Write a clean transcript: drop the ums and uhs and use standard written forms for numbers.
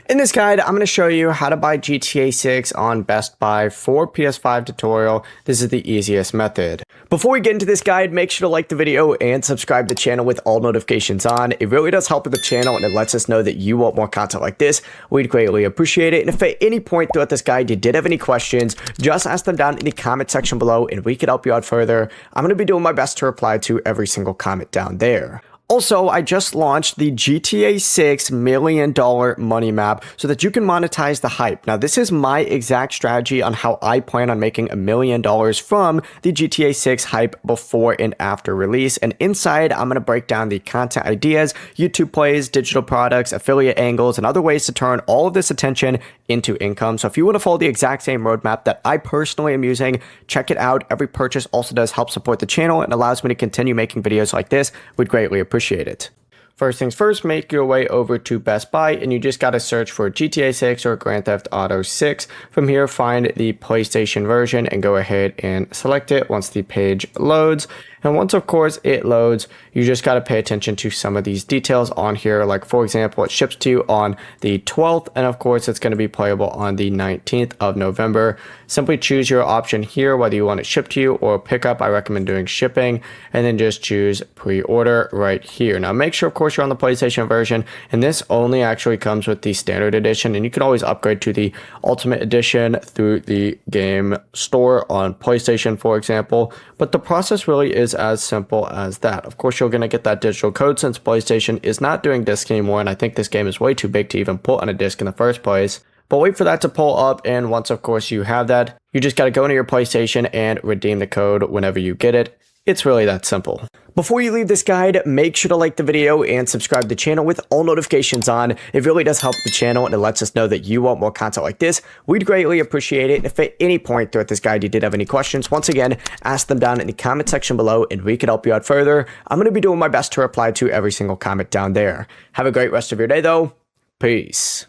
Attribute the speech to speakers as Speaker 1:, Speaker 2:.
Speaker 1: In this guide, I'm going to show you how to buy GTA 6 on Best Buy for PS5 tutorial. This is the easiest method. Before we get into this guide, make sure to like the video and subscribe to the channel with all notifications on. It really does help with the channel and it lets us know that you want more content like this. We'd greatly appreciate it. And if at any point throughout this guide you did have any questions, just ask them down in the comment section below and we could help you out further. I'm going to be doing my best to reply to every single comment down there. Also, I just launched the GTA 6 $1 million money map so that you can monetize the hype. Now, this is my exact strategy on how I plan on making $1 million from the GTA 6 hype before and after release. And inside, I'm going to break down the content ideas, YouTube plays, digital products, affiliate angles, and other ways to turn all of this attention into income. So if you want to follow the exact same roadmap that I personally am using, check it out. Every purchase also does help support the channel and allows me to continue making videos like this. We'd greatly appreciate it. First things first, make your way over to Best Buy and you just got to search for GTA 6 or Grand Theft Auto 6. From here, find the PlayStation version and go ahead and select it once the page loads. And once, of course, it loads, you just got to pay attention to some of these details on here. Like, for example, it ships to you on the 12th, and of course, it's going to be playable on the 19th of November. Simply choose your option here, whether you want it shipped to you or pickup. I recommend doing shipping, and then just choose pre-order right here. Now, make sure, of course, you're on the PlayStation version, and this only actually comes with the standard edition, and you can always upgrade to the Ultimate Edition through the game store on PlayStation, for example. But the process really is as simple as that. Of course, you're going to get that digital code since PlayStation is not doing disc anymore, and I think this game is way too big to even put on a disc in the first place. But wait for that to pull up, and once, of course, you have that, you just got to go into your PlayStation and redeem the code whenever you get it. It's really that simple. Before you leave this guide, make sure to like the video and subscribe to the channel with all notifications on. It really does help the channel and it lets us know that you want more content like this. We'd greatly appreciate it. If at any point throughout this guide you did have any questions, once again, ask them down in the comment section below and we can help you out further. I'm going to be doing my best to reply to every single comment down there. Have a great rest of your day though. Peace.